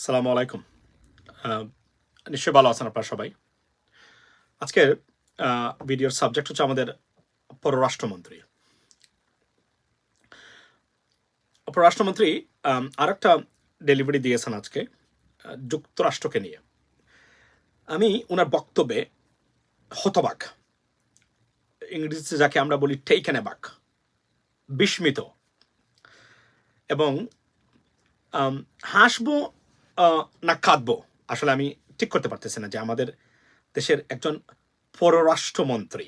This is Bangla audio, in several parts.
আসসালামু আলাইকুম। আহ, নিশ্চয়ই ভালো আছেন আপনারা সবাই। আজকের ভিডিওর সাবজেক্ট হচ্ছে আমাদের পররাষ্ট্রমন্ত্রী। পররাষ্ট্রমন্ত্রী আর একটা ডেলিভারি দিয়েছেন আজকে যুক্তরাষ্ট্রকে নিয়ে। আমি ওনার বক্তব্যে হতবাক, ইংরেজিতে যাকে আমরা বলি টেকেন অ্যাবাক, বিস্মিত এবং হাসবো না কাঁদবো আসলে আমি ঠিক করতে পারতেছি না যে আমাদের দেশের একজন পররাষ্ট্রমন্ত্রী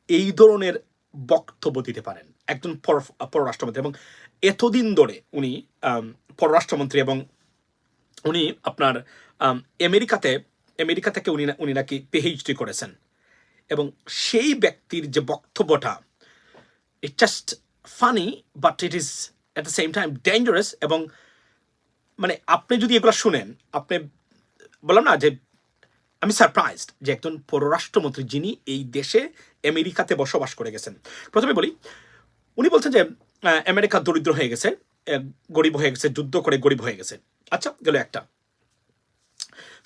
এই ধরনের বক্তব্য দিতে পারেন, একজন পররাষ্ট্রমন্ত্রী, এবং এতদিন ধরে উনি পররাষ্ট্রমন্ত্রী, এবং উনি আপনার আমেরিকাতে আমেরিকা থেকে উনি নাকি পিএইচডি করেছেন, এবং সেই ব্যক্তির যে বক্তব্যটা it just funny but it is at the same time dangerous. এবং মানে আপনি যদি এগুলো শুনেন, আপনি বললাম না যে আমি সারপ্রাইজড যে একজন পররাষ্ট্রমন্ত্রী যিনি এই দেশে আমেরিকাতে বসবাস করে গেছেন। প্রথমে বলি, উনি বলছেন যে আমেরিকা দরিদ্র হয়ে গেছে, গরিব হয়ে গেছে, যুদ্ধ করে গরিব হয়ে গেছে। আচ্ছা, গেল একটা।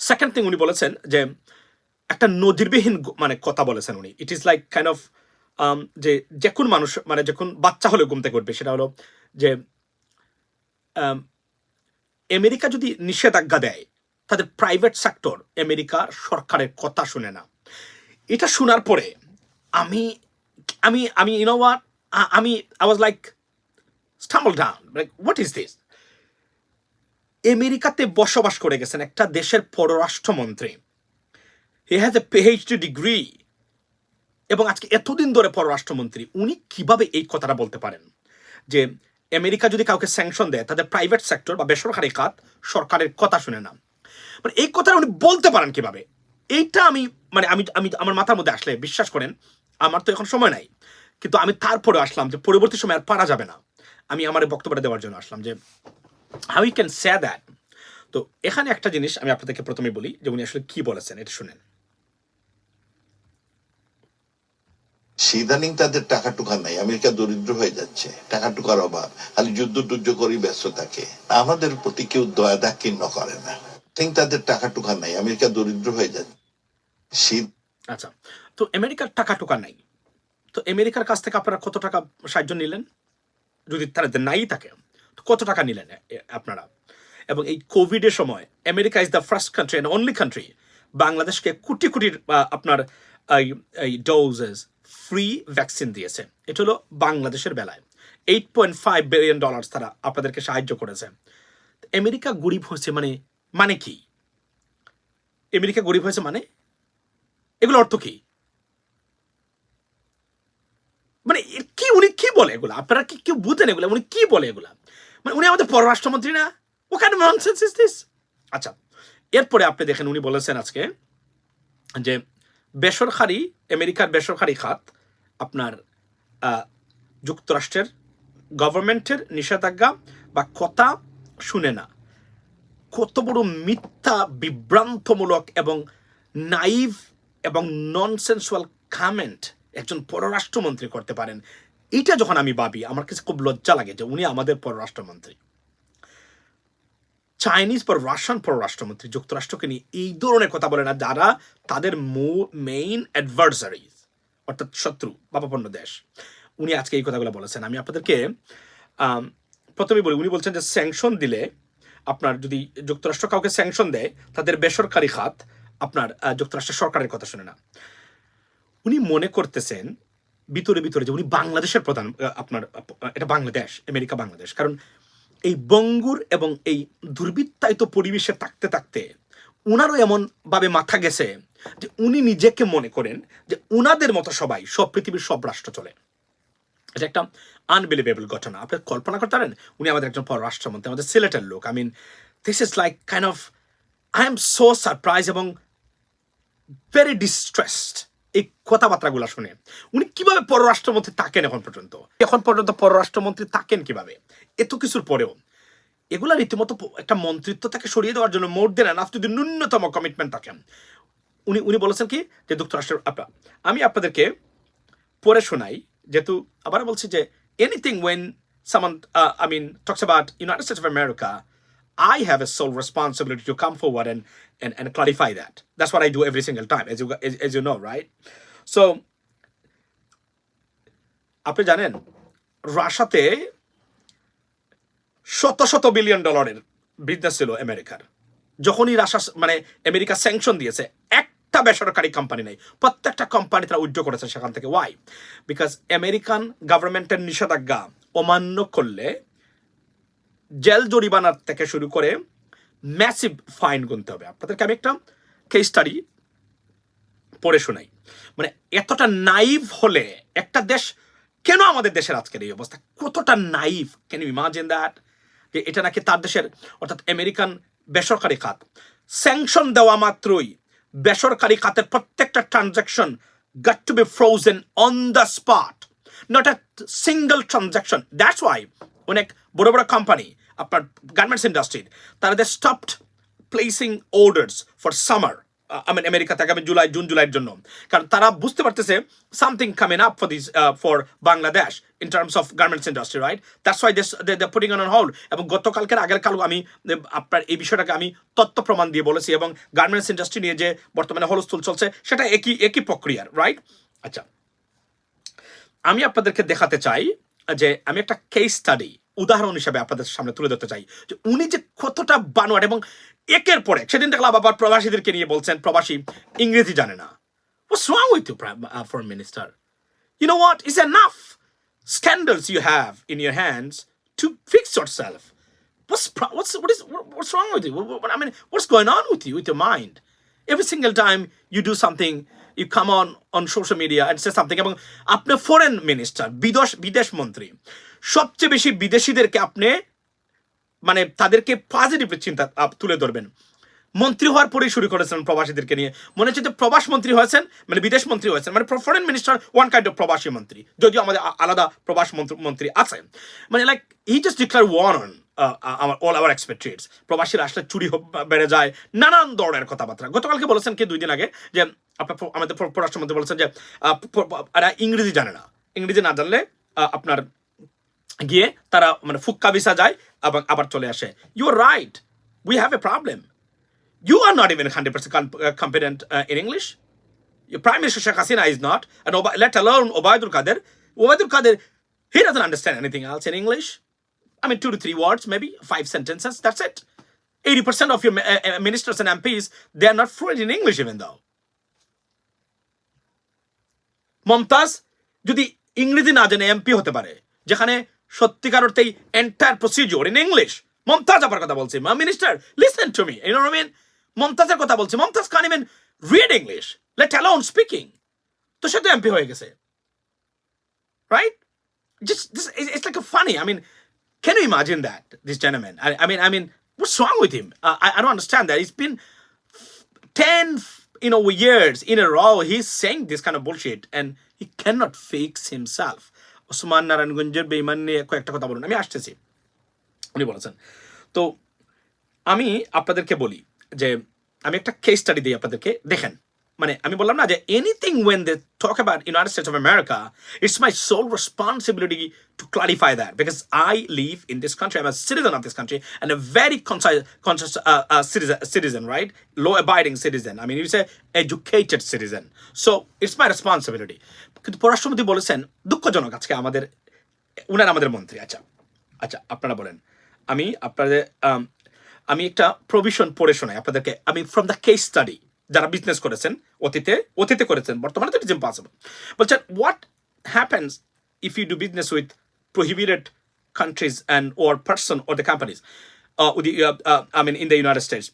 সেকেন্ড থিং, উনি বলেছেন যে একটা নজিরবিহীন মানে কথা বলেছেন উনি। It is like kind of যে যখন মানুষ মানে যখন বাচ্চা হলে ঘুম থেকে উঠবে, সেটা হলো যে আমেরিকা যদি নিষেধাজ্ঞা দেয়, তাদের প্রাইভেট সেক্টর আমেরিকার সরকারের কথা শুনে না। এটা শোনার পরে আমি আমি আমি ইউ নো হোয়াট, আমি I was like stumble down, like what is this. আমেরিকাতে বসবাস করে গেছেন একটা দেশের পররাষ্ট্রমন্ত্রী, he has a PhD degree, এবং আজকে এতদিন ধরে পররাষ্ট্রমন্ত্রী। উনি কিভাবে এই কথাটা বলতে পারেন যে আমেরিকা যদি কাউকে স্যাংশন দেয়, তাদের প্রাইভেট সেক্টর বা বেসরকারি খাত সরকারের কথা শুনে না? মানে এই কথাটা উনি বলতে পারেন কিভাবে? এইটা আমি মানে আমি আমি আমার মাথার মধ্যে আসলে, বিশ্বাস করেন আমার তো এখন সময় নাই, কিন্তু আমি তারপরে আসলাম যে পরবর্তী সময় আর পারা যাবে না, আমি আমার বক্তব্যটা দেওয়ার জন্য আসলাম যে how you can say that. তো এখানে একটা জিনিস আমি আপনাদেরকে প্রথমে বলি যে উনি আসলে কি বলেছেন, এটা শুনেন। ইদানিং তাদের টাকা টুকা নাই, আমেরিকা দরিদ্র হয়ে যাচ্ছে, টাকা টুকার অভাব, খালি যুদ্ধ টুদ্ধ করেই ব্যস্ত থাকে, আমাদের প্রতি কেউ দয়া দাক্ষিণ্য করে না। তাদের টাকা টুকা নাই, আমেরিকা দরিদ্র হয়ে যাচ্ছে। আচ্ছা, তো আমেরিকার টাকা টুকা নাই, তো আমেরিকার কাছ থেকে আপনারা কত টাকা সাহায্য নিলেন? যদি তারা নাই থাকে, তো কত টাকা নিলেন আপনারা? এবং এই কোভিডের সময় America is the first country and only country বাংলাদেশকে কোটি কোটির আপনার এই ডোজেস ফ্রি ভ্যাকসিন দিয়েছে। এটা হলো বাংলাদেশের বেলায় $8.5 বিলিয়ন তারা আপনাদেরকে সাহায্য করেছে। আমেরিকা গরিব হয়েছে মানে মানে কি? আমেরিকা গরিব হয়েছে মানে এগুলো অর্থ কি? মানে কি উনি কি বলে এগুলা? আপনারা কি কেউ বুঝেন এগুলা? উনি কি বলে এগুলা? মানে উনি আমাদের পররাষ্ট্রমন্ত্রী না? ও kind of nonsense is this? আচ্ছা, এরপরে আপনি দেখেন উনি বলেছেন আজকে যে বেসরকারি আমেরিকার বেসরকারি খাত আপনার যুক্তরাষ্ট্রের গভর্নমেন্টের নিষেধাজ্ঞা বা কথা শুনে না। কত বড় মিথ্যা, বিভ্রান্তমূলক এবং নাইভ এবং ননসেন্সুয়াল কমেন্ট একজন পররাষ্ট্রমন্ত্রী করতে পারেন। এটা যখন আমি ভাবি, আমার কাছে খুব লজ্জা লাগে যে উনি আমাদের পররাষ্ট্রমন্ত্রী। চাইনিজ বা রাশিয়ান পররাষ্ট্রমন্ত্রী যুক্তরাষ্ট্রকে নিয়ে এই ধরনের কথা বলে না, যারা তাদের মেইন অ্যাডভার্সারিজ, অর্থাৎ শত্রু বাবাপন্ন দেশ। উনি আজকে এই কথাগুলো বলেছেন। আমি আপনাদেরকে প্রথমে বলি, উনি বলছেন যে স্যাংশন দিলে, আপনার যদি যুক্তরাষ্ট্র কাউকে স্যাংশন দেয়, তাদের বেসরকারি খাত আপনার যুক্তরাষ্ট্রের সরকারের কথা শুনে না। উনি মনে করতেছেন ভিতরে ভিতরে যে উনি বাংলাদেশের প্রধান, আপনার এটা বাংলাদেশ, আমেরিকা বাংলাদেশ। কারণ এই বঙ্গুর এবং এই দুর্বৃত্তায়িত পরিবেশে থাকতে থাকতে উনারও এমন ভাবে মাথা গেছে যে উনি নিজেকে মনে করেন যে উনাদের মতো সবাই, সব পৃথিবীর সব রাষ্ট্র চলে। এটা একটা আনবিলিভেবল ঘটনা। আপনি কল্পনা করতে পারেন উনি আমাদের একজন পররাষ্ট্রমন্ত্রী, আমাদের সিলেটের লোক। I mean this is like kind of, I am so surprise এবং ভেরি ডিস্ট্রেসড এই কথাবার্তাগুলো শুনে। উনি কিভাবে পররাষ্ট্রমন্ত্রী থাকেন এখন পর্যন্ত পররাষ্ট্রমন্ত্রী থাকেন কিভাবে এত কিছুর পরেও? এগুলা রীতিমতো একটা মন্ত্রিত্ব থেকে সরিয়ে দেওয়ার জন্য মোর দেন এনাফ যদি ন্যূনতম কমিটমেন্ট থাকেন। উনি বলেছেন কি যে যুক্তরাষ্ট্রের, আমি আপনাদেরকে পড়ে শোনাই, যেহেতু আবার বলছি যে anything when someone I mean talks about United States of America, I have a sole responsibility to come forward and clarify that. That's what I do every single time, as you know, right? So আপনি জানেন রাশিয়াতে শত শত বিলিয়ন ডলারের বিজনেস ছিল আমেরিকার। যখনই রাশিয়া মানে আমেরিকা স্যাংশন দিয়েছে, একটা বেসরকারি কোম্পানি নেই, প্রত্যেকটা কোম্পানি তারা উইথড্র করেছে সেখান থেকে। ওয়াই? বিকজ আমেরিকান গভর্নমেন্টের নিষেধাজ্ঞা অমান্য করলে জেল জরিমানার থেকে শুরু করে ম্যাসিভ ফাইন গুনতে হবে। আপনাদেরকে আমি একটা কেস স্টাডি পড়ে শোনাই। মানে এতটা নাইভ হলে একটা দেশ, কেন আমাদের দেশের আজকের এই অবস্থা, কতটা naive, can you imagine that? যে এটা নাকি তার দেশের অর্থাৎ আমেরিকান বেসরকারি খাত স্যাংশন দেওয়া মাত্রই বেসরকারি খাতের প্রত্যেকটা transaction got to be frozen on the spot, not a single transaction. That's why অনেক বড় বড় কোম্পানি আপনার গার্মেন্টস ইন্ডাস্ট্রির তারা they stopped placing orders for summer, America থেকে জুলাই জুন জুলাইয়ের জন্য, কারণ তারা বুঝতে পারতেছে something coming up for this for Bangladesh in terms of garments industry, right? That's why they putting on hold. এবং গতকালকের আগের কাল আমি আপনার এই বিষয়টাকে আমি তথ্য প্রমাণ দিয়ে বলেছি, এবং গার্মেন্টস ইন্ডাস্ট্রি নিয়ে যে বর্তমানে হলস্থুল চলছে সেটা একই প্রক্রিয়ার, রাইট? আচ্ছা, আমি আপনাদেরকে দেখাতে চাই যে আমি একটা কেস স্টাডি উদাহরণ হিসাবে আপনাদের সামনে তুলে ধরতে চাই যে উনি যে কতটা বানোয়াট, এবং একের পর এক। সেদিন দেখলাম আবার প্রবাসীদেরকে নিয়ে বলছেন প্রবাসী ইংরেজি জানে না। What's wrong with you, Foreign Minister? You know what? It's enough scandals you have in your hands to fix yourself. What's wrong with you? I mean, what's going on with you, with your mind? Every single time you do something, you come on social media and say something, এবং আপনি ফরেন মিনিস্টার, বিদেশ মন্ত্রী, সবচেয়ে বেশি বিদেশিদেরকে আপনি মানে তাদেরকে পজিটিভ চিন্তা তুলে ধরবেন। মন্ত্রী হওয়ার পরেই শুরু করেছেন প্রবাসীদেরকে নিয়ে, মনে হচ্ছে যে প্রবাস মন্ত্রী হয়েছেন মানে বিদেশ মন্ত্রী হয়েছেন, মানে foreign minister one kind of প্রবাসী মন্ত্রী, যদিও আমাদের আলাদা প্রবাস মন্ত্রী আছে। মানে like he just declare war on all our expecteds. প্রবাসীরা আসলে চুরি বেড়ে যায়, নানান ধরনের কথাবার্তা। গতকালকে বলেছেন কি 2 দিন আগে যে আপনার আমাদের পররাষ্ট্রমন্ত্রী বলেছেন যে এরা ইংরেজি জানে না, ইংরেজি না জানলে আপনার গিয়ে তারা মানে ফুক্কা ভিসা যায় এবং আবার চলে আসে। You are right, we have a problem. You are not even 100% competent in English. Your Prime Minister Sheikh Hasina is not, and let alone Obaidul Qadir. Obaidul Qadir, he doesn't understand anything else in English. I mean, 2 to 3 words, maybe 5 sentences. That's it. 80% of your ministers and MPs, they are not fluent in English even though. Mumtaz যদি ইংরেজি না জানে এমপি হতে পারে, যেখানে সত্যিকার অর্থেই entire procedure in English. Mumtaz আবার কথা বলছে, minister listen to me, you know what I mean? মমতাজের কথা বলছে, Mumtaz can't even read English, let alone speaking. তো সে তো এমপি হয়ে গেছে, right? Just this, it's like a funny. I mean, can you imagine that this gentleman? I mean, what's wrong with him? I don't understand that. It's been 10 years in a row he's saying this kind of bullshit and he cannot fix himself. Osman নারায়ণগঞ্জের বেঈমান নিয়ে কয়েকটা কথা বলুন, আমি আসতেছি। উনি বলেছেন, তো আমি আপনাদেরকে বলি যে আমি একটা কেস স্টাডি দিই আপনাদেরকে, দেখেন। মানে আমি বললাম না যে anything when they talk about United States of America, it's my sole responsibility to clarify that, because I live in this country, I am a citizen of this country and a very conscious citizen, right? Law abiding citizen. I mean, it's a educated citizen. So it's my responsibility. কিন্তু পররাষ্ট্রমন্ত্রী বলেছেন, দুঃখজনক আজকে উনার আমাদের মন্ত্রী। আচ্ছা আপনারা বলেন, আমি একটা প্রভিশন পড়ে শোনাই আপনাদেরকে। আমি ফ্রম দ্য কেস স্টাডি, যারা বিজনেস করেছেন অতীতে করেছেন, বর্তমানে তো ইট ইজ ইম্পসিবল। বলছেন, what happens if you do business with prohibited countries and or person or the companies in the United States.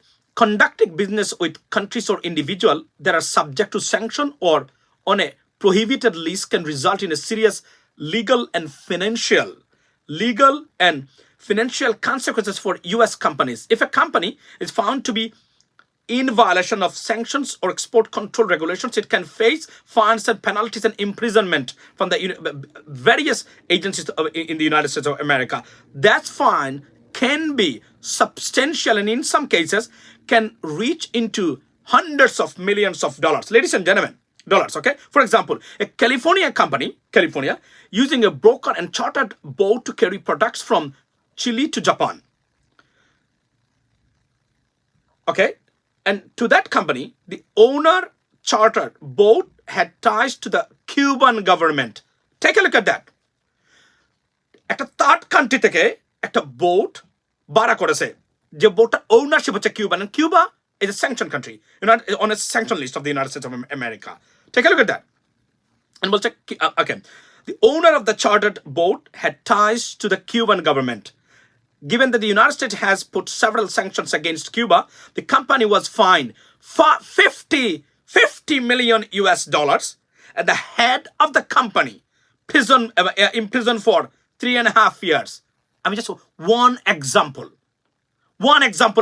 Conducting business with countries or individual that are subject to sanction or on a prohibited list can result in a serious legal and financial consequences for U.S. companies. If a company is found to be in violation of sanctions or export control regulations, it can face fines and penalties and imprisonment from the various agencies in the United States of America. That fine can be substantial and in some cases can reach into hundreds of millions of dollars. Ladies and gentlemen, dollars, okay? For example, a California company, using a broker and chartered boat to carry products from Chile to Japan. Okay? And to that company, the owner chartered boat had ties to the Cuban government. Take a look at that. একটা থার্ড কান্ট্রি থেকে একটা বোট ভাড়া করেছে যে বোটটা ওনারশিপ হচ্ছে Cuban and Cuba is a sanctioned country on a sanctioned list of the United States of America. Take a look at that. And বলছে okay, the owner of the chartered boat had ties to the Cuban government. Given that the United States has put several sanctions against Cuba, the company was fined for 50 million US dollars, and the head of the company imprisoned for 3.5 years. I mean, just one example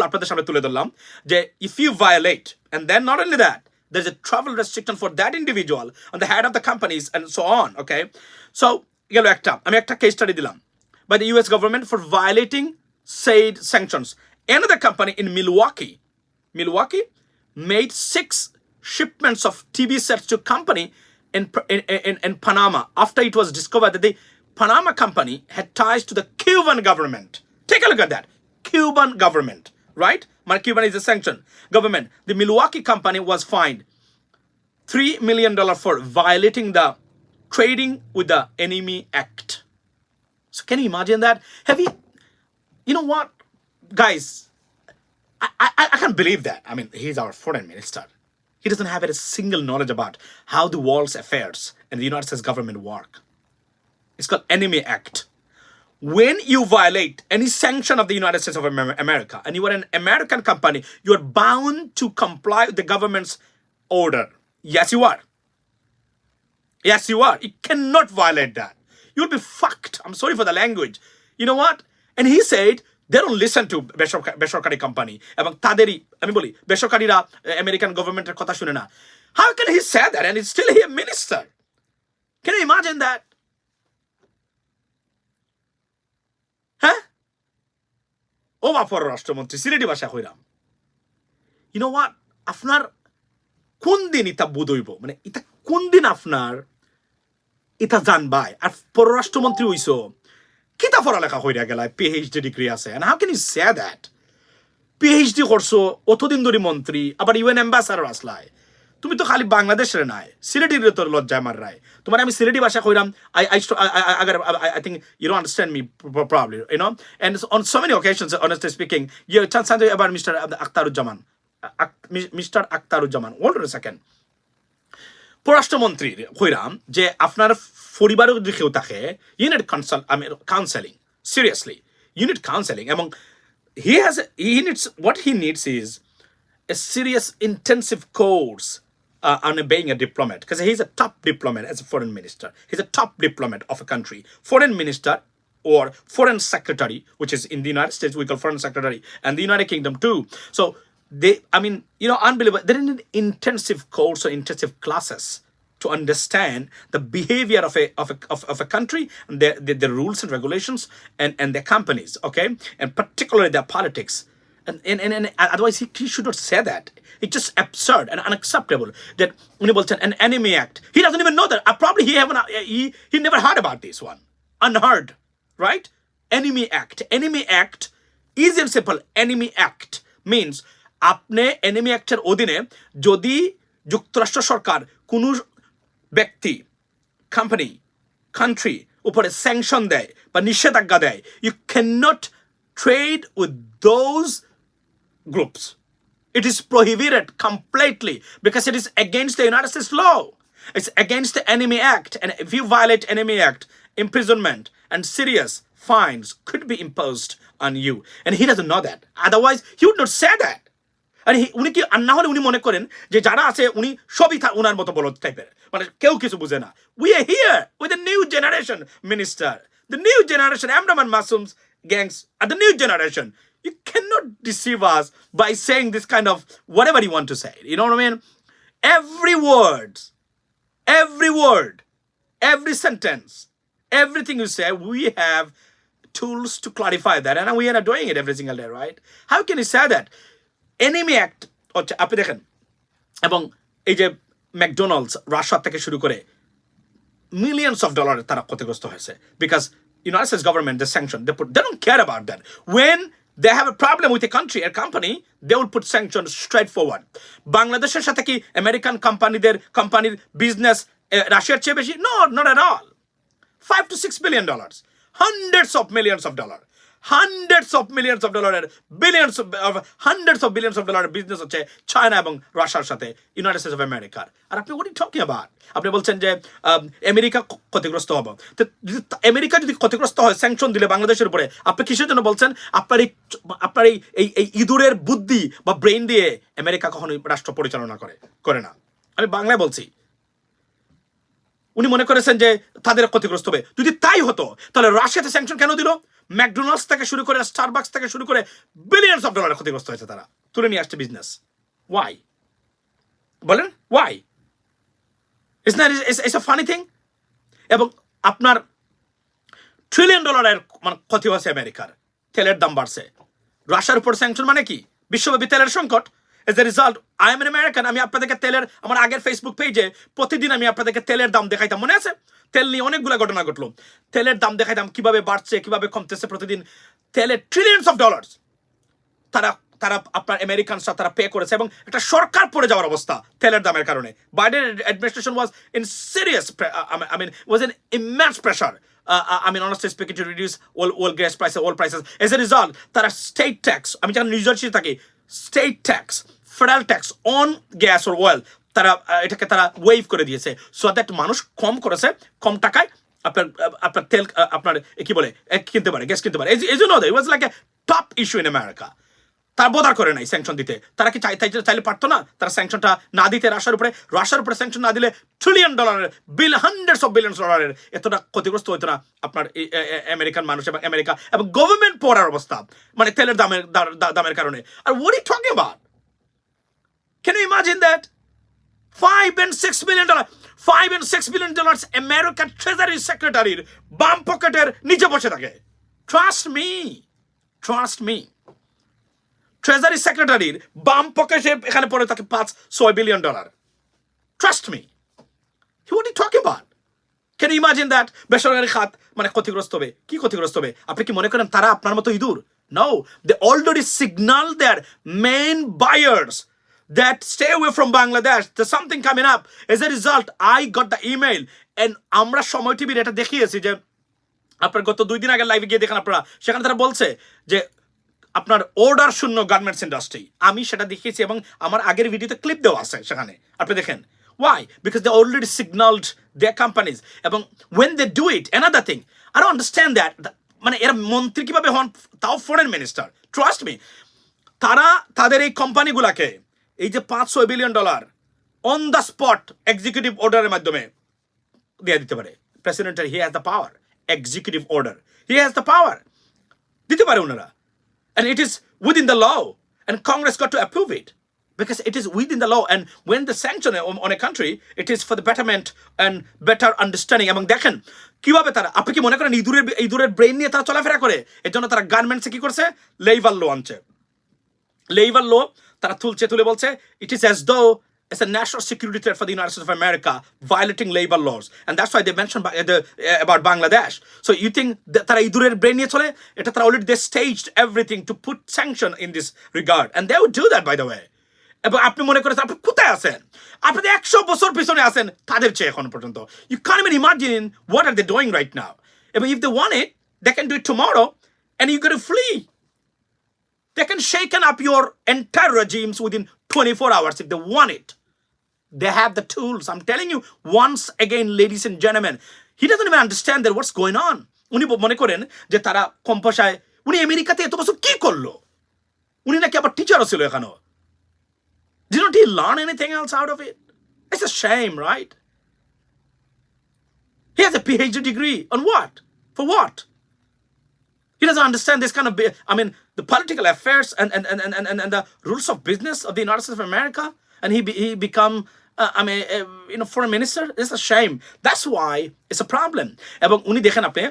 আপনাদের সামনে তুলে ধরলাম যে if you violate, and then not only that, there's a travel restriction for that individual on the head of the companies and so on. Okay, so গেল একটা আমি একটা কেস স্টাডি দিলাম by the US government for violating said sanctions. Another company in Milwaukee made 6 shipments of TV sets to company in Panama after it was discovered that the Panama company had ties to the Cuban government. Take a look at that. Cuban government, right? Cuban is a sanctioned government. The Milwaukee company was fined $3 million for violating the Trading with the Enemy Act. So can you imagine that? You know what, guys? I can't believe that. I mean, he's our foreign minister. He doesn't have a single knowledge about how the world's affairs and the United States government work. It's called Enemy Act. When you violate any sanction of the United States of America and you are an American company, you are bound to comply with the government's order. Yes, you are. Yes, you are. You cannot violate that. You'll be fucked. I'm sorry for the language. You know what? And he said they don't listen to বেসরকারি company এবং তাদেরই আমি বলি বেসরকারিরা আমেরিকান গভর্নমেন্টের কথা শুনে না. How can he say that and he's still here minister? Can you imagine that? হ্যাঁ ও বাপর রাষ্ট্রমন্ত্রী সিলেটি ভাষা কইরাম. You know what? আপনার কোন দিন ইতা বোধ হইব মানে ইতা কোন দিন আপনার ইতা জানবাই আর পররাষ্ট্রমন্ত্রী হইছো কিতা পড়ালেখা কইরা গেলা পিএইচডি ডিগ্রি আছে and how can you say that? PhD করছো অতদিন ধরে মন্ত্রী আবার ইউএন অ্যাম্বাসাডর আসলাই তুমি তো খালি বাংলাদেশের নাই সিলেটির তোর লজ্জা মার রায় তোমার আমি সিলেটি ভাষা কইরাম I think you don't understand me probably, you know, and on so many occasions honestly speaking you chance about Mr. Akhtaruজ্জামান hold on a second. পররাষ্ট্রমন্ত্রী কইরাম যে আপনার পরিবারও যদি কেউ থাকে you need counseling seriously, you need counseling এবং what he needs is a serious intensive course on being a diplomat, because he's a top diplomat as a foreign minister. He's a top diplomat of a country, foreign minister or foreign secretary, which is in the United States we call foreign secretary, and the United Kingdom too. So they, I mean, you know, unbelievable. They need intensive course or intensive classes to understand the behavior of a country and their rules and regulations and their companies, okay, and particularly their politics. And otherwise he should not say that. It's just absurd and unacceptable that an enemy act. He doesn't even know that. Probably he never heard about this one. Unheard, right? Enemy act. Enemy act is in simple. Enemy act means আপনি enemy actor অধীনে যদি যুক্তরাষ্ট্র সরকার কোনো ব্যক্তি company country উপরে sanction দেয় বা নিষেধাজ্ঞা দেয়, you cannot trade with those groups. It is prohibited completely because it is against the United States law. It's against the Enemy Act, and if you violate Enemy Act, imprisonment and serious fines could be imposed on you. And he doesn't know that. Otherwise, he would not say that. And উনি কি না হলে উনি মনে করেন যে যারা আছে উনি সবই উনার মতো বলদ টাইপের, মানে কেউ কিছু বুঝে না. We are here with the new generation minister, the new generation Amraman Masum's gangs are the new generation. You cannot deceive us by saying this kind of whatever you want to say. You know what I mean? Every word, every sentence, everything you say, we have tools to clarify that, and we are doing it every single day, right? How can you say that? Enemy Act হচ্ছে আপনি দেখেন, এবং এই যে ম্যাকডোনাল্ডস রাশিয়া থেকে শুরু করে millions of dollars তারা ক্ষতিগ্রস্ত হয়েছে because United States government, the sanction, they don't care about that. When they have a problem with a country, a company, they will put sanctions straightforward. বাংলাদেশের সাথে কি আমেরিকান কোম্পানির বিজনেস রাশিয়ার চেয়ে বেশি? No, not at all. $5 to $6 billion, hundreds of millions of dollars, billions of hundreds of billions of dollars business হচ্ছে চায়না এবং রাশিয়ার সাথে ইউনাইটেড স্টেটস অফ আমেরিকার। আর আপনি what are you talking about? আপনি বলছেন যে আমেরিকা ক্ষতিগ্রস্ত হবে। তো আমেরিকা যদি ক্ষতিগ্রস্ত হয় স্যাংশন দিলে বাংলাদেশের উপরে, আপনি কিসের জন্য বলছেন? আপনার এই ইঁদুরের বুদ্ধি বা ব্রেন দিয়ে আমেরিকা কখনোই রাষ্ট্র পরিচালনা করে না। আমি বাংলায় বলছি। উনি মনে করেছেন যে তাদের ক্ষতিগ্রস্ত হবে। যদি তাই হতো তাহলে রাশিয়াতে স্যাংশন কেন দিল? ম্যাকডোনাল্ডস থেকে শুরু করে স্টারবাকস থেকে শুরু করে বিলিয়নস অফ ডলার ক্ষতিগ্রস্ত হয়েছে, তারা তুলে নিয়ে আসছে বিজনেস। ওয়াই বলেন? Why? It's a funny thing. এবং আপনার $1 trillion মানে ক্ষতি হয়েছে আমেরিকার। তেলের দাম বাড়ছে। রাশিয়ার উপর স্যাংশন মানে কি? বিশ্বব্যাপী তেলের সংকট। As a result, I am an American. আমি আপনাদেরকে তেলের, আমার আগের ফেসবুক পেজে প্রতিদিন আমি আপনাদেরকে তেলের দাম দেখাইতাম, মনে আছে? তেল নিয়ে অনেকগুলো ঘটনা ঘটলো। তেলের দাম দেখাইতাম কিভাবে বাড়ছে, কিভাবে কমতেছে প্রতিদিন। তেলের ট্রিলিয়নস অফ ডলার্স তারা আপনার আমেরিকানরা তারা পে করেছে, এবং একটা সরকার পড়ে যাওয়ার অবস্থা তেলের দামের কারণে। Biden administration was in serious, was in immense pressure, honestly speaking, to reduce oil gas prices, oil prices. As a result, তারা স্টেট ট্যাক্স, আমি যখন নিউ জার্সিতে থাকি, state tax, federal tax on gas or oil, এটাকে তারা ওয়েভ করে দিয়েছে, সো দ্যাট মানুষ কম টাকায় আপনার তেল আপনার কি বলে কিনতে পারে, গ্যাস কিনতে পারে। এই জন্য it was like a top issue in America. তারা বোধার করে নাই স্যাংশন দিতে। তারা কি চাইলে পারতো না তারা স্যাংশনটা না দিতে? রাশিয়ার উপরে স্যাংশন না দিলে $1 trillion, হান্ড্রেডস অফ বিলিয়ন্স ডলারের এতটা ক্ষতিগ্রস্ত হতো না আপনার আমেরিকান মানুষ এবং আমেরিকা এবং গভর্নমেন্ট পড়ার অবস্থা, মানে তেলের দামের কারণে। আর what are you talking about? Can you imagine that? $5 and $6 billion, $5 and $6 billion American treasury সেক্রেটারির বাম পকেটের নিচে বসে থাকে। ট্রাস্ট মি, ট্রেজারি সেক্রেটারির বাম পকেটে এখানে পড়ে থাকে $5-6 billion। Trust me. What are you talking about? Can you imagine that? বেসরকারি খাত মানে ক্ষতিগ্রস্ত হবে। কি ক্ষতিগ্রস্ত হবে? আপনি কি মনে করেন তারা আপনার মতো ইঁদুর? No, they already signal their main buyers that stay away from Bangladesh. There's something coming up. As a result, I got the email, and আমরা সময় টিভির এটা দেখিয়েছি যে আপনার গত 2 দিন আগে লাইভে গিয়ে দেখেন আপনারা, সেখানে তারা বলছে যে আপনার অর্ডার শূন্য গার্মেন্টস ইন্ডাস্ট্রি। আমি সেটা দেখিয়েছি এবং আমার আগের ভিডিওতে ক্লিপ দেওয়া আছে, সেখানে আপনি দেখেন। Why? Because they already signaled their companies. এবং when they do it, another thing, I don't understand that. মানে এরা মন্ত্রী কিভাবে হন, তাও ফরেন মিনিস্টার। ট্রাস্ট মি, তারা তাদের এই কোম্পানিগুলাকে এই যে $5-6 billion on the spot executive অর্ডারের মাধ্যমে দিয়ে দিতে পারে। প্রেসিডেন্টের he has the power, executive order, he has the power, দিতে পারে ওনারা। And it is within the law, and Congress got to approve it because it is within the law. And when the sanction on a country, it is for the betterment and better understanding. এবং দেখেন কিভাবে তারা, আপনি কি মনে করেন ইঁদুরের ব্রেন নিয়ে তারা চলাফেরা করে? এর জন্য তারা গার্মেন্টসে কি করছে? লেবার ল আনছে। লেবার ল তারা তুলে বলছে it is as though it's a national security threat for the United States of America, violating labor laws, and that's why they mentioned about Bangladesh. So you think that তারা ইঁদুরের ব্রেন নিয়ে চলে? এটা তারা already they staged everything to put sanction in this regard, and they would do that, by the way. এবং আপনি মনে করেছেন আপনি কোথায় আছেন? আপনি 100 বছর পিছনে আছেন তাদের চেয়ে এখন পর্যন্ত। You can't even imagine what are they doing right now. এবং if they want it, they can do it tomorrow, and you got to flee. They can shaken up your entire regimes within 24 hours if they want it. They have the tools. I'm telling you, once again, ladies and gentlemen, he doesn't even understand that what's going on. উনি মনে করেন যে তারা কম পয়সায়, উনি আমেরিকাতে এত বছর কি করলো? উনি নাকি আবার টিচারও ছিল এখানেও। Didn't he learn anything else out of it? It's a shame, right? He has a PhD degree on what? For what? He doesn't understand this kind of, the political affairs and the rules of business of the United States of America, and he become foreign minister. It's a shame. That's why it's a problem. এবং উনি দেখেন আপনি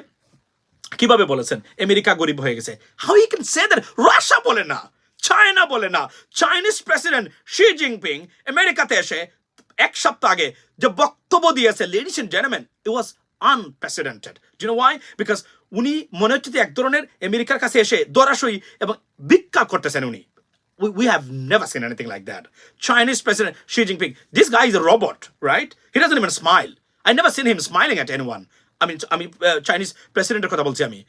কিভাবে বলেছেন আমেরিকা গরিব হয়ে গেছে। How he can say that? Russia বলে না, চায়না বলে না, চাইনিজ প্রেসিডেন্ট শি জিনপিং আমেরিকাতে এসে 1 সপ্তাহ আগে যে বক্তব্য দিয়েছে, ladies and gentlemen, it was unprecedented. Do you know why? Because উনি মনে হচ্ছে যে এক ধরনের আমেরিকার কাছে এসে দরাসই এবং ভিক্ষা করতেছেন উনি। We have never seen anything like that. Chinese President Xi Jinping, this guy is a robot, right? He doesn't even smile. I never seen him smiling at anyone. I mean, Chinese President কথা বলছি আমি।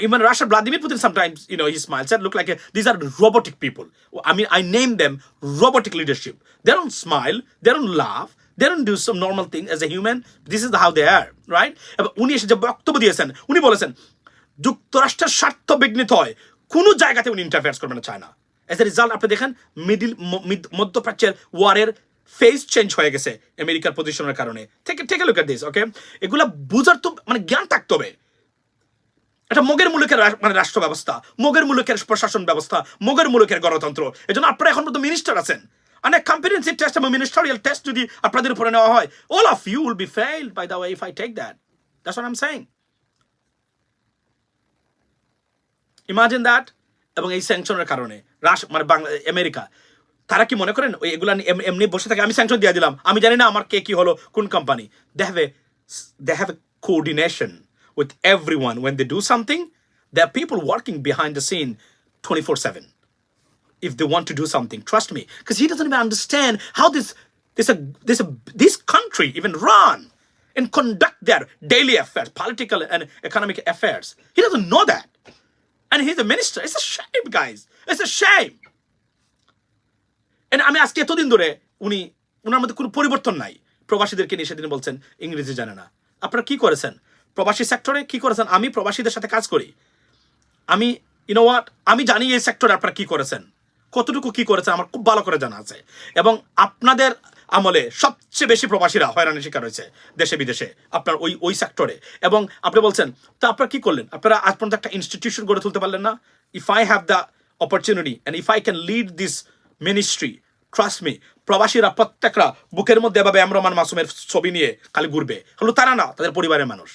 Even Russia Vladimir Putin sometimes, he smiles and look like these are robotic people. I mean, I name them robotic leadership. They don't smile, they don't laugh, they don't do some normal thing as a human. This is how they are, right? এবং উনি এসে যে বক্তব্য দিয়েছেন, উনি বলেছেন যুক্তরাষ্ট্রের স্বার্থ বিঘ্নিত হয় কোনো জায়গাতে উনি ইন্টারফেয়ার করবেন না চায়না। এজ এ রেজাল্ট আপনি দেখেন মধ্যপ্রাচ্যের ওয়ারের ফেস চেঞ্জ হয়ে গেছে আমেরিকার পজিশনের কারণে। Take a look at this, okay? এগুলা বুঝার তো মানে জ্ঞান থাকতে হবে। এটা মগের মুলুকের মানে রাষ্ট্র ব্যবস্থা, মগের মুলুকের প্রশাসন ব্যবস্থা, মগের মুলুকের গণতন্ত্র। এজন্য আপনারা এখন পর্যন্ত মিনিস্টার আছেন। মানে কম্পিটেন্সি টেস্ট এবং মিনিস্টারিয়াল টেস্ট যদি আপনাদের উপরে নেওয়া হয়, all of you will be failed by the way if I take that. That's what I'm saying. Imagine that. এবং এই স্যাংশনের কারণে মানে আমেরিকা তারা কি মনে করেন ওই এগুলা এমনি বসে থাকে আমি স্যাংশন দিয়ে দিলাম, আমি জানি না আমার কে কি হলো কোন company? They have a coordination with everyone. When they do something, there are people working behind the scene 24/7 if they want to do something. Trust me, because he doesn't even understand how this country even run and conduct their daily affairs, political and economic affairs. He doesn't know that. And he's a minister. It's a shame, guys. It's a shame. And আমি আজকে এতদিন ধরে উনার মধ্যে কোনো পরিবর্তন নাই। প্রবাসীদেরকে নিয়ে সেদিন বলছেন ইংরেজি জানে না। আপনারা কি করেছেন প্রবাসী সেক্টরে? কি করেছেন? আমি প্রবাসীদের সাথে কাজ করি। আমি আমি জানি এই সেক্টরে আপনারা কি করেছেন, কতটুকু কি করেছেন আমার খুব ভালো করে জানা আছে। এবং আপনাদের আমলে সবচেয়ে বেশি প্রবাসীরা হয়রানির শিকার হয়েছে দেশে বিদেশে আপনার ওই সেক্টরে। এবং আপনি বলছেন তো আপনারা কি করলেন? আপনারা আজ পর্যন্ত একটা ইনস্টিটিউশন গড়ে তুলতে পারলেন না? If I have the opportunity and if I can lead this ministry, trust me, প্রবাসীরা প্রত্যেকরা বুকের মধ্যে এভাবে এমরমান মাসুমের ছবি নিয়ে খালি ঘুরবে। হলো তারা না, তাদের পরিবারের মানুষ।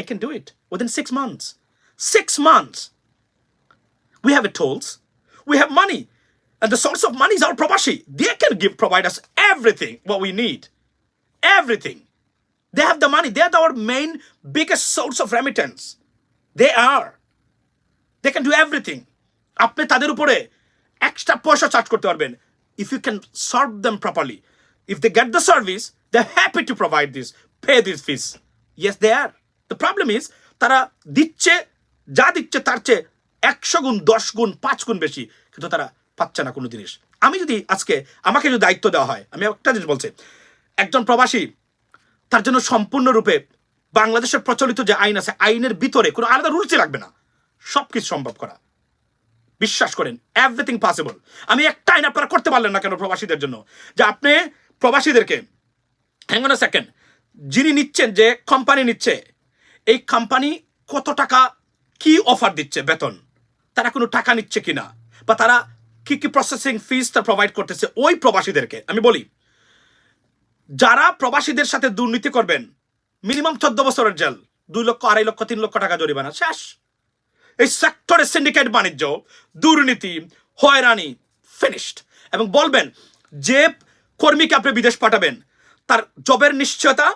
I can do it within 6 months. 6 months. We have tools. We have money. And the source of money is our Probashi. They can provide us everything what we need. Everything. They have the money. They are our main biggest source of remittance. They are. They can do everything. আপনি তাদের উপরে extra পয়সা চার্জ করতে পারবেন if you can serve them properly. If they get the service, they're happy to provide this, pay these fees. Yes, they are. The problem is তারা দিচ্ছে যা দিচ্ছে তার চেয়ে 100 গুণ 10 গুণ 5 গুণ বেশি, কিন্তু তারা পাচ্ছে না কোনো জিনিস। আমি যদি আজকে আমাকে যদি দায়িত্ব দেওয়া হয়, আমি একটা জিনিস বলছি, একজন প্রবাসী তার জন্য সম্পূর্ণরূপে বাংলাদেশের প্রচলিত যে আইন আছে আইনের ভিতরে কোনো আলাদা রুলসই লাগবে না, সবকিছু সম্ভব করা। বিশ্বাস করেন, এভরিথিং পসিবল। আমি একটা আইন আপনারা করতে পারলেন না কেন প্রবাসীদের জন্য? যে আপনি প্রবাসীদেরকে হ্যাং অন আ সেকেন্ড, যিনি নিচ্ছেন, যে কোম্পানি নিচ্ছে, এই কোম্পানি কত টাকা কি অফার দিচ্ছে বেতন, তারা কোনো টাকা নিচ্ছে কিনা, বা তারা কি কি প্রসেসিং ফিস তা প্রোভাইড করতেছে ওই প্রবাসীদেরকে। আমি বলি, যারা প্রবাসীদের সাথে দুর্নীতি করবেন মিনিমাম 14 বছরের জেল, 2 লক্ষ 2.5 লক্ষ 3 লক্ষ টাকা জরিমানা, শেষ। এই সেক্টরে সিন্ডিকেট বাণিজ্য, দুর্নীতি, হয়রানি, ফিনিশড। এবং বলবেন যে কর্মীকে আপনি বিদেশ পাঠাবেন তার জবের নিশ্চয়তা,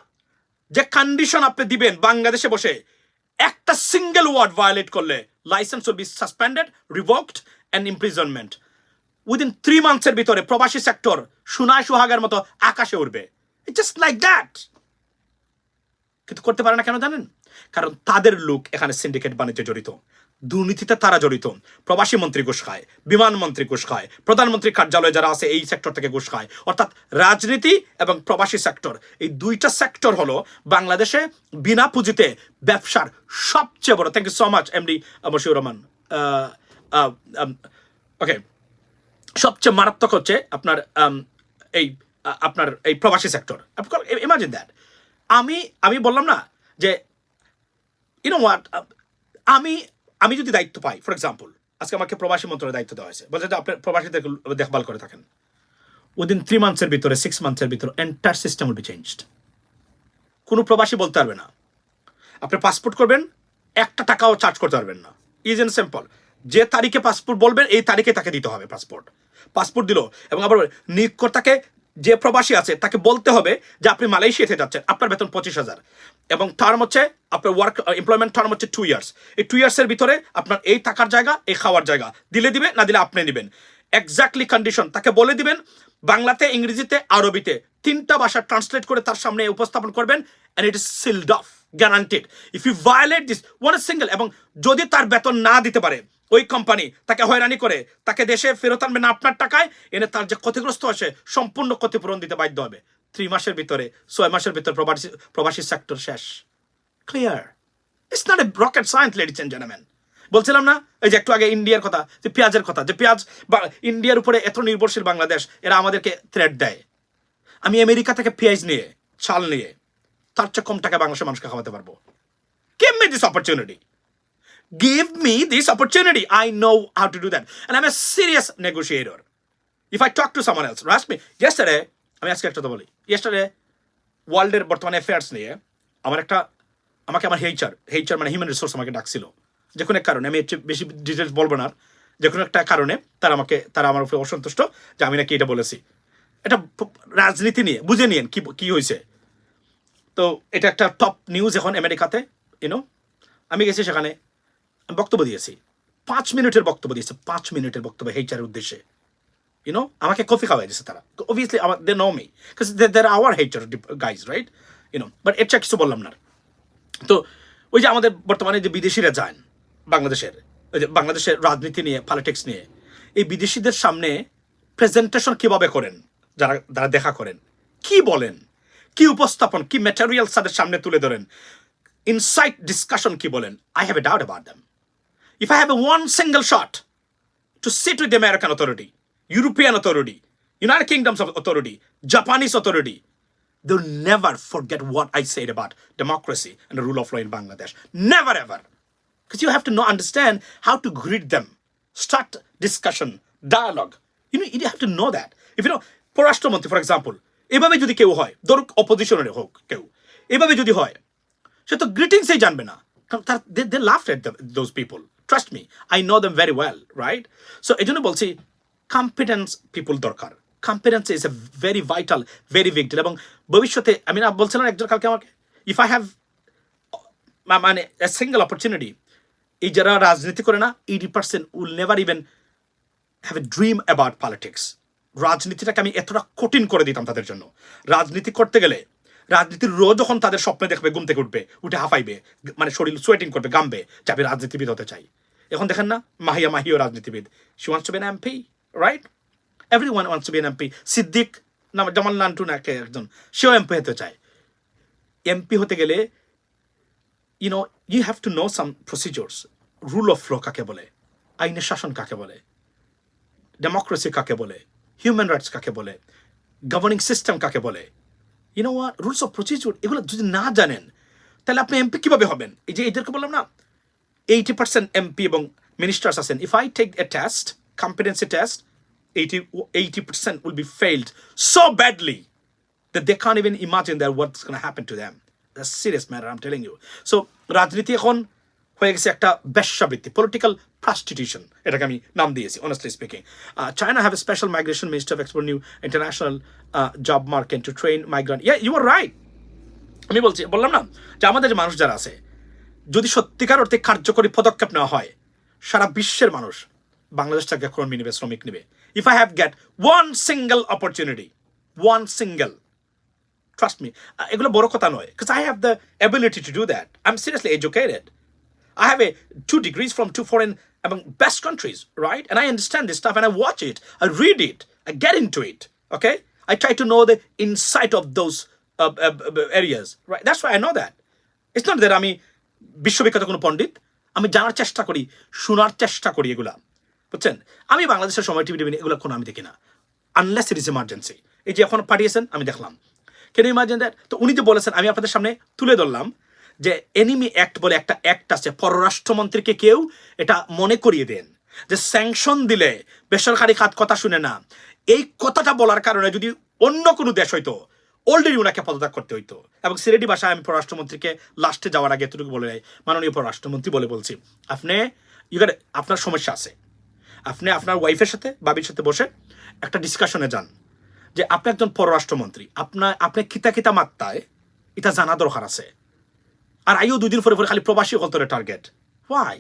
যে কন্ডিশন আপনি দিবেন বাংলাদেশে বসে, একটা সিঙ্গেল ওয়ার্ড ভায়োলেট করলে licence will be suspended, revoked and imprisonment. Within 3 মান্থসের ভিতরে প্রবাসী সেক্টর সোনায় সোহাগের মতো আকাশে উঠবে। It's just like that. কিন্তু করতে পারে না কেন জানেন? কারণ তাদের লোক এখানে সিন্ডিকেট বাণিজ্যে জড়িত, দুর্নীতিতে তারা জড়িত। প্রবাসী মন্ত্রী ঘুষ খায়, বিমান মন্ত্রী ঘুষ খায়, প্রধানমন্ত্রী কার্যালয়ে যারা আছে এই সেক্টর থেকে ঘুষ খায়। অর্থাৎ রাজনীতি এবং প্রবাসী সেক্টর, এই দুইটা সেক্টর হলো বাংলাদেশে বিনা পুঁজিতে ব্যবসার সবচেয়ে বড়। Thank you so much MD Moshiur Rahman. Okay, সবচেয়ে মারাত্মক হচ্ছে আপনার এই প্রবাসী সেক্টর। Imagine that. আমি বললাম না যে ইউনো হোয়াট, আমি যদি দায়িত্ব পাই, ফর এক্সাম্পল আজকে আমাকে প্রবাসী মন্ত্রণালয়ের দায়িত্ব দেওয়া হয়েছে, বলছে যে আপনি প্রবাসীদের দেখভাল করে থাকেন, উইদিন 3 মান্থসের ভিতরে 6 মান্থসের ভিতরে entire system will be changed. কোনো প্রবাসী বলতে পারবে না আপনি পাসপোর্ট করবেন, 1 টাকাও চার্জ করতে পারবেন না। Is and simple. যে তারিখে পাসপোর্ট বলবেন এই তারিখে তাকে দিতে হবে পাসপোর্ট দিল। এবং আবার নিয়োগকর্তাকে, যে প্রবাসী আছে তাকে বলতে হবে যে আপনি মালয়েশিয়াতে যাচ্ছেন, আপনার বেতন 25,000। এবং টার্ম হচ্ছে আপনার ওয়ার্ক এমপ্লয়মেন্ট টার্ম হচ্ছে 2 ইয়ার্স। এই 2 ইয়ার্সের ভিতরে আপনার এই থাকার জায়গা, এই খাওয়ার জায়গা দিলে দিবে, না দিলে আপনি নেবেন। এক্স্যাক্টলি কন্ডিশন তাকে বলে দিবেন, বাংলাতে, ইংরেজিতে, আরবিতে 3টা ভাষা ট্রান্সলেট করে তার সামনে উপস্থাপন করবেন, and it is sealed off, guaranteed. If you violate this, one is single, এবং যদি তার বেতন না দিতে পারে ওই কোম্পানি, তাকে হয়রানি করে, তাকে দেশে ফেরত আনবে না আপনার টাকায়, এনে তার যে ক্ষতিগ্রস্ত হয়েছে সম্পূর্ণ ক্ষতিপূরণ দিতে বাধ্য হবে। 3 মাসের ভিতরে, 6 মাসের ভিতরে প্রবাসী সেক্টর শেষ। Clear? It's not a rocket science, ladies and gentleman. বলছিলাম না এই যে একটু আগে ইন্ডিয়ার কথা, যে পেঁয়াজের কথা, যে পেঁয়াজ ইন্ডিয়ার উপরে এত নির্ভরশীল বাংলাদেশ, এরা আমাদেরকে থ্রেট দেয়। আমি আমেরিকা থেকে পেঁয়াজ নিয়ে, চাল নিয়ে, তার চেয়ে কম টাকা বাংলাদেশের মানুষকে খাওয়াতে পারবো। Give me this opportunity. Give me this opportunity. I know how to do that. And I'm a serious negotiator. If I talk to someone else, ask me. Yesterday, আমি আজকে একটা তো বলি, yesterday, ওয়ার্ল্ডের বর্তমানে অ্যাফেয়ার্স নিয়ে আমাকে আমার এইচআর মানে হিউম্যান রিসোর্স আমাকে ডাকছিল যে কোনো এক কারণে, আমি বেশি ডিটেলস বলবো না, যে কোনো একটা কারণে তারা আমার উপরে অসন্তুষ্ট যে আমি নাকি এটা বলেছি। এটা রাজনীতি নিয়ে, বুঝে নিয়েন কি হয়েছে। তো এটা একটা টপ নিউজ এখন আমেরিকাতে, ইউনো। আমি গেছি সেখানে, বক্তব্য দিয়েছি, 5 মিনিটের বক্তব্য দিয়েছে, 5 মিনিটের বক্তব্য এইচআরের উদ্দেশ্যে, ইউনো। আমাকে কফি খাওয়াই দিয়েছে তারা, obviously they know me because they're our HR guys, right, you know. But এর চেয়ে কিছু বললাম না। তো ওই যে আমাদের বর্তমানে যে বিদেশিরা যান বাংলাদেশের, ওই যে বাংলাদেশের রাজনীতি নিয়ে, পলিটিক্স নিয়ে, এই বিদেশিদের সামনে প্রেজেন্টেশন কিভাবে করেন, যারা দেখা করেন, কি বলেন, কি উপস্থাপন, কি ম্যাটেরিয়ালস তাদের সামনে তুলে ধরেন, ইনসাইট ডিসকাশন কি বলেন, I have a doubt about them. If I have a one single shot to sit with the American authority, European authority, United Kingdom's authority, Japanese authority, they'll never forget what I said about democracy and the rule of law in Bangladesh. Never ever. Because you have to understand how to greet them, start discussion, dialogue. You have to know that. If you know, পররাষ্ট্রমন্ত্রী, for example, এভাবে যদি কেউ হয়, ধরুক অপোজিশনের হোক কেউ, এভাবে যদি হয়, সে তো গ্রিটিংসই জানবে না। They laughed at those people. Trust me, I know them very well, right? So এই জন্য বলছি, কম্পিটেন্স পিপল দরকার। Competence is a very vital, very vital. এবং ভবিষ্যতে আমি না বলছিলাম একজন কালকে আমাকে, ইফ আই হ্যাভ মানে এ সিঙ্গল অপরচুনিটি, এই যারা রাজনীতি করে না, 80% will never even have a dream about politics. রাজনীতিটাকে আমি এতটা কঠিন করে দিতাম তাদের জন্য। রাজনীতি করতে গেলে, রাজনীতির রোজ যখন তাদের স্বপ্নে দেখবে, ঘুম থেকে উঠে হাঁপাইবে, মানে শরীর সোয়েটিং করবে, গামবে, যে আমি রাজনীতিবিদ হতে চাই। এখন দেখেন না, মাহিও রাজনীতিবিদ, she wants to be an MP, right? Everyone wants to be an MP. Siddique নাম, জামাল নান্টু নাকি একজন, সেও এমপি হতে চায়। এমপি হতে গেলে you have to know some procedures. Rule of law কাকে বলে, আইনের শাসন কাকে বলে, ডেমোক্রেসি কাকে বলে, হিউম্যান রাইটস কাকে বলে, গভর্নিং সিস্টেম কাকে বলে, what রুলস অফ প্রসিডিউর, এগুলো যদি না জানেন তাহলে আপনি এমপি কিভাবে হবেন? এই যে এদেরকে বললাম না, 80% এমপি এবং মিনিস্টার্স আছেন, if I take a test, competency test, 80% will be failed so badly that they can't even imagine that what's going to happen to them. That's a serious matter, I'm telling you. So রাজনীতি এখন হয়ে গেছে একটা বেশ্যাবৃত্তি, political prostitution, এটাকে আমি নাম দিয়েছি, honestly speaking. China have a special migration minister of export new international job market to train migrant. Yeah, you are right. আমি বললাম না যে আমাদের যে মানুষ যারা আছে, যদি সত্যিকার অর্থে কার্যকরী পদক্ষেপ নেওয়া হয়, সারা বিশ্বের মানুষ বাংলাদেশ থেকে কর্মী নেবে, শ্রমিক নেবে। If I have get one single opportunity, one single, trust me, এগুলো বড় কথা নয়, because I have the ability to do that. I'm seriously educated. I have 2 degrees from 2 foreign among best countries, right? And I understand this stuff, and I watch it, I read it, I get into it, okay? I try to know the insight of those areas, right? That's why I know that. It's not that আমি বিশ্ববিখ্যাত কোনো পণ্ডিত, আমি জানার চেষ্টা করি, শোনার চেষ্টা করি এগুলা, বুঝছেন? আমি বাংলাদেশের সময় টিভি এগুলো কোনো আমি দেখি না, আনলেস ইট ইজ ইমার্জেন্সি। এই যে এখন পাঠিয়েছেন, আমি দেখলাম, কেন ইমার্জেন্ট দ্যাট? তো উনি যে বলেছেন, আমি আপনাদের সামনে তুলে ধরলাম যে এনিমি অ্যাক্ট বলে একটা অ্যাক্ট আছে, পররাষ্ট্রমন্ত্রীকে কেউ এটা মনে করিয়ে দেন যে স্যাংশন দিলে বেসরকারি খাত কথা শুনে না। এই কথাটা বলার কারণে যদি অন্য কোনো দেশ হইতো, অলরেডি ওনাকে পদত্যাগ করতে হইতো। এবং সিলেটি ভাষায় আমি পররাষ্ট্রমন্ত্রীকে লাস্টে যাওয়ার আগে এতটুকু বলে, মাননীয় পররাষ্ট্রমন্ত্রী বলছি, আপনার সমস্যা আছে, আপনি আপনার ওয়াইফের সাথে, বাবির সাথে বসে একটা ডিসকাশনে যান যে আপনি একজন পররাষ্ট্রমন্ত্রী, আপনি কিতা মাত্রায় এটা জানা দরকার আছে। আর আইও 2 দিন পরে পরে খালি প্রবাসী কলতরে টার্গেট। ওয়াই?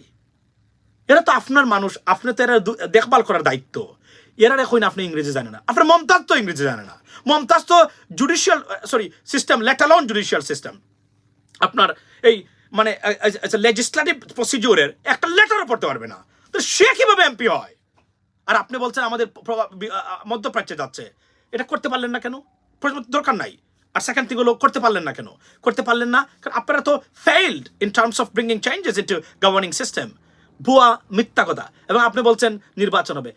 এরা তো আপনার মানুষ, আপনি তো এরা দেখভাল করার দায়িত্ব। এরা দেখুন আপনি ইংরেজি জানে না, আপনার মমতাজ তো ইংরেজি জানে না, মমতাজ তো judicial system, let alone judicial system, আপনার এই মানে লেজিসলেটিভ প্রসিডিউরের একটা লেটারও পড়তে পারবে না, তো সে কিভাবে এমপি হয়? আর আপনি বলছেন আমাদের মধ্যপ্রাচ্যে যাচ্ছে, এটা করতে পারলেন না কেন? দরকার নাই। আর সেকেন্ড থিং হলো, করতে পারলেন না কেন? করতে পারলেন না কারণ আপনারা তো failed in terms of bringing changes into governing system. ভুয়া মিথ্যা কথা। এবং আপনি বলছেন নির্বাচন হবে।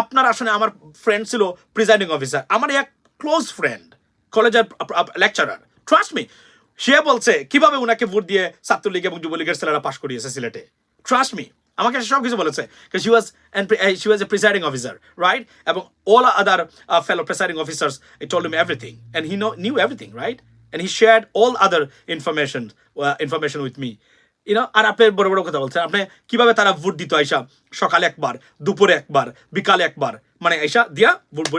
আপনার আসলে আমার ফ্রেন্ড ছিল প্রিজাইডিং অফিসার, আমার এক ক্লোজ ফ্রেন্ড, কলেজের লেকচারার, ট্রাস্ট মি, সে বলছে কিভাবে উনাকে ভোট দিয়ে ছাত্রলীগ এবং যুবলীগের ছেলেরা পাশ করিয়েছে সিলেটে। ট্রাস্ট মি, আমাকে সব কিছু বলেছে। She was a presiding officer, right? এবং all other fellow presiding officers, he told him everything, and he knew everything, right? And he shared all other information with me. আর আপনি বড় বড় কথা বলছেন, আপনি কিভাবে তারা ভোট দিত আইসা, সকালে একবার, দুপুরে একবার, বিকালে একবার, মানে আইসা দিয়া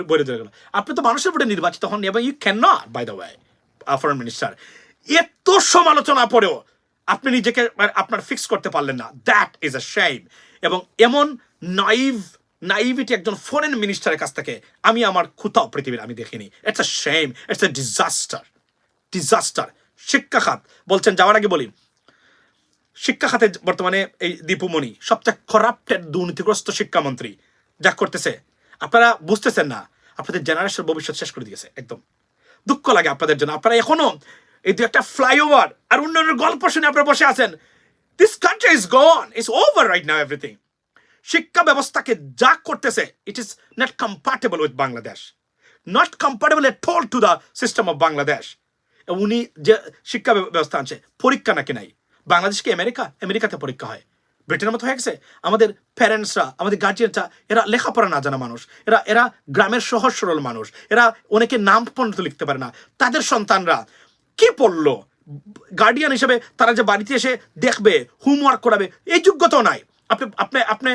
বলে দিয়ে গেল। আপনি তো মানুষের ভোটে নির্বাচিত হন, এবং you can not, by the way, foreign minister, এত সমালোচনা পরেও আপনি নিজেকে আপনার ফিক্স করতে পারলেন না। That is a shame. এবং এমন নাইভিটি একজন ফরেন মিনিস্টারের কাছ থেকে আমি আমার কোথাও পৃথিবীর আমি দেখিনি। It's a shame, it's a disaster. শিক্ষা খাত বলছেন, যাওয়ার আগে বলি, শিক্ষা খাতে বর্তমানে এই দীপুমণি সবচেয়ে করাপ্টেড, দুর্নীতিগ্রস্ত শিক্ষামন্ত্রী। যা করতেছে আপনারা বুঝতেছেন না, আপনাদের জেনারেশনের ভবিষ্যৎ শেষ করে দিয়েছে একদম। দুঃখ লাগে আপনাদের জন্য। আপনারা এখনো এই দু একটা ফ্লাইওভার আর উন্নয়নের গল্প শুনে আপনারা বসে আছেন। This country is gone, it's over right now everything. শিক্ষা ব্যবস্থাকে যা করতেছে, it is not compatible with Bangladesh, not compatible at all to the system of Bangladesh. উনি যে শিক্ষা ব্যবস্থা আনছে, পরীক্ষা নাকি নাই। বাংলাদেশ কি আমেরিকাতে পরীক্ষা হয়? ব্রিটেনের মতো হয়ে গেছে? আমাদের প্যারেন্টসরা, আমাদের গার্জিয়ানরা, এরা লেখাপড়া না জানা মানুষ, এরা গ্রামের সহজ সরল মানুষ, এরা অনেকে নাম পর্যন্ত লিখতে পারে না। তাদের সন্তানরা কি পড়লো? গার্ডিয়ান হিসেবে তারা যে বাড়িতে এসে দেখবে, হোমওয়ার্ক করাবে, এই যোগ্যতাও নাই। আপনি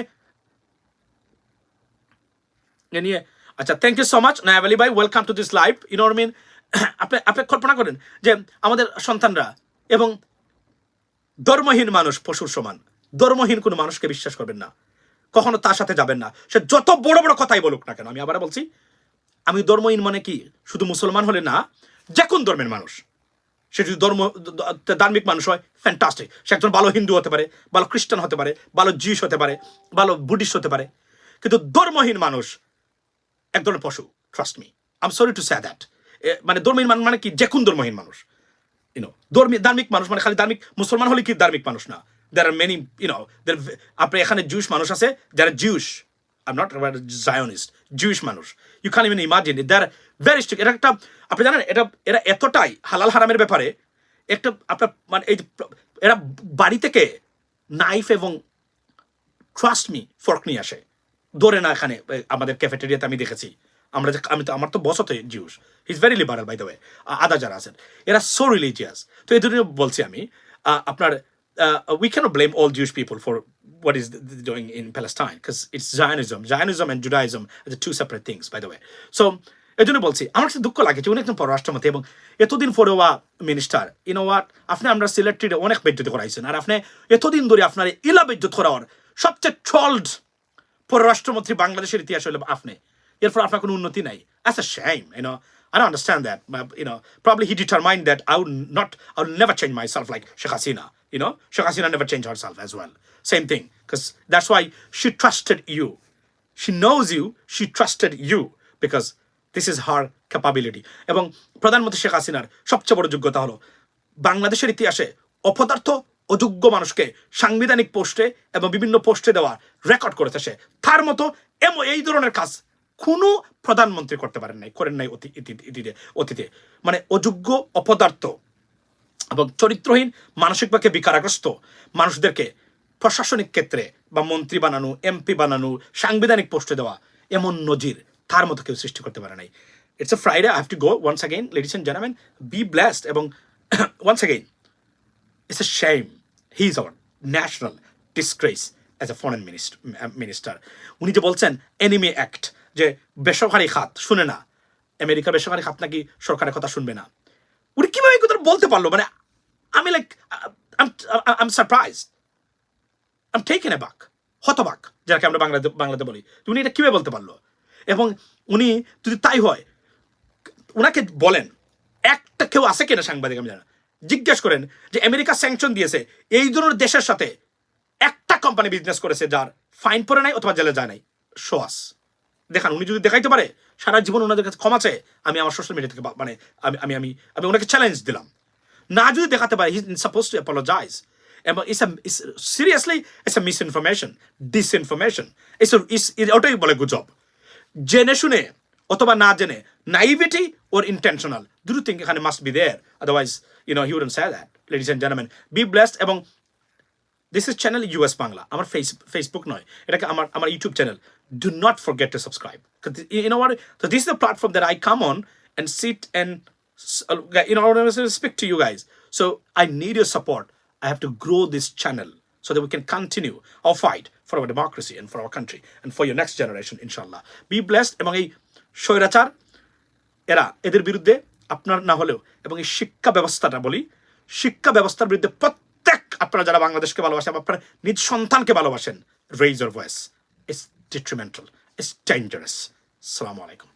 নিয়ে আচ্ছা, thank you so much Nayab Ali ভাই, ওয়েলকাম টু দিস লাইভ। মিন আপনি কল্পনা করেন যে আমাদের সন্তানরা, এবং ধর্মহীন মানুষ পশুর সমান। ধর্মহীন কোনো মানুষকে বিশ্বাস করবেন না, কখনো তার সাথে যাবেন না, সে যত বড় বড় কথাই বলুক না কেন। আমি আবার বলছি, আমি ধর্মহীন মানে কি শুধু মুসলমান হলে না, যে কোন ধর্মের মানুষ, সে যদি ধার্মিক মানুষ হয়, ফ্যান্টাস্টিক। সে একজন ভালো হিন্দু হতে পারে, ভালো খ্রিস্টান হতে পারে, ভালো জিউস হতে পারে, ভালো বুদ্ধিস্ট হতে পারে, কিন্তু ধর্মহীন মানুষ এক ধরনের পশু। Trust me, I am sorry to say that. মানে ধর্মহীন মানে কি, যে কোন ধর্মহীন মানুষ। ধার্মিক মানুষ মানে খালি ধার্মিক মুসলমান হলে কি ধার্মিক মানুষ না। There are many, আপনি এখানে জিউস মানুষ আছে যারা Jews, I'm not about Zionist, Jews মানুষ, you can't even imagine it. They're very strict. এটা একটা, আপনি জানেন, এরা এতটাই হালাল হারামের ব্যাপারে একটা, আপনার মানে এই এরা বাড়ি থেকে নাইফ এবং ট্রাস্ট মি ফর্ক নিয়ে আসে, ধরে না। এখানে আমাদের ক্যাফেটেরিয়াতে আমি দেখেছি, আমার তো বস হতো Jews, he is very liberal by the way. আদা যারা আছেন এরা সো রিলিজিয়াস। তো এই ধরনের বলছি আমি, আপনার we cannot blame all Jewish people for what is doing in Palestine, because it's Zionism and Judaism are the two separate things, by the way. So এই জন্য বলছি, আমার কাছে দুঃখ লাগে যে উনি একজন পররাষ্ট্রমন্ত্রী এবং এতদিন পরেও মিনিস্টার, হোয়াট, আপনি আমরা সিলেক্টেড অনেক বেজ্জতি করাইছেন, আর আপনি এতদিন ধরে আপনার ইলা বেজ্জত করার সবচেয়ে ট্রলড পররাষ্ট্রমন্ত্রী বাংলাদেশের ইতিহাস হলো আপনি। এরপর আপনার কোনো উন্নতি নাই। That's a shame, I don't understand that. Probably he determined that I will never change myself like Sheikh Hasina. Sheikh Hasina never changed herself as well. Same thing, because that's why she trusted you. She knows you, she trusted you, because this is her capability. এবং প্রধানমন্ত্রী শেখ হাসিনার সবচেয়ে বড় যোগ্যতা হলো বাংলাদেশের ইতিহাসে অপদার্থ অযোগ্য মানুষকে সাংবিধানিক পোস্টে এবং বিভিন্ন পোস্টে দেওয়া রেকর্ড করেছে সে। তার মতো এই ধরনের কাজ কোনো প্রধানমন্ত্রী করেন নাই অতীতে। মানে অযোগ্য, অপদার্থ এবং চরিত্রহীন, মানসিকভাবে বিকারগ্রস্ত মানুষদেরকে প্রশাসনিক ক্ষেত্রে বা মন্ত্রী বানানো, এমপি বানানো, সাংবিধানিক পোস্টে দেওয়া, এমন নজির তার মতো কেউ সৃষ্টি করতে পারে নাই। It's a Friday, I have to go once again, ladies and gentleman, be blessed. এবং once again, it's a shame, he is our national disgrace as a foreign minister. উনি যে বলছেন এনিমি অ্যাক্ট, যে বেসরকারি খাত শুনে না, আমেরিকার বেসরকারি খাত নাকি সরকারের কথা শুনবে না, উনি কিভাবে কথা বলতে পারলো? মানে আমি like I am surprised, I am taken aback, হতবাক যাকে আমরা বাংলাতে বলি। উনি এটা কিভাবে বলতে পারলো? এবং উনি যদি তাই হয়, ওনাকে বলেন একটা কেউ আছে কিনা সাংবাদিক, আমি জানা, জিজ্ঞেস করেন যে আমেরিকা স্যাংশন দিয়েছে, এই ধরনের দেশের সাথে একটা কোম্পানি বিজনেস করেছে যার ফাইন পড়ে নাই অথবা জেলে যায় নাই, শোয়াস দেখান। উনি যদি দেখাইতে পারে সারা জীবন ওনাদের কাছে ক্ষমা চেয়ে আমি আমার সোশ্যাল মিডিয়া থেকে মানে আমি আমি আমি আমি ওনাকে চ্যালেঞ্জ দিলাম। না যদি দেখাতে পারে, হি সাপোজ টু অ্যাপোলোজাইজ। এবং seriously it's a misinformation, disinformation, ওটাই বলে গুজব। জেনে শুনে অথবা না জেনে, নাইভিটি ওর ইন্টেনশনাল, দুটো থিং এখানে must be there, otherwise he wouldn't say that. Ladies and gentleman, be blessed. এবং this is channel US Bangla, আমার ফেসবুক নয়, এটাকে আমার YouTube channel. Do not forget to subscribe. You know what? So this is the platform that I come on and sit and speak to you guys. So I need your support. I have to grow this channel so that we can continue our fight for our democracy and for our country and for your next generation, inshallah. Be blessed. এবং এই স্বৈরাচার এদের বিরুদ্ধে আপনার না হলেও, এবং এই শিক্ষা ব্যবস্থাটা বলি, শিক্ষা ব্যবস্থার বিরুদ্ধে প্রত্যেক আপনারা যারা বাংলাদেশকে ভালোবাসেন, আপনারা নিজ সন্তানকে ভালোবাসেন, raise your voice. It's ডিট্রিমেন্টাল, it's dangerous. আসসালামু আলাইকুম।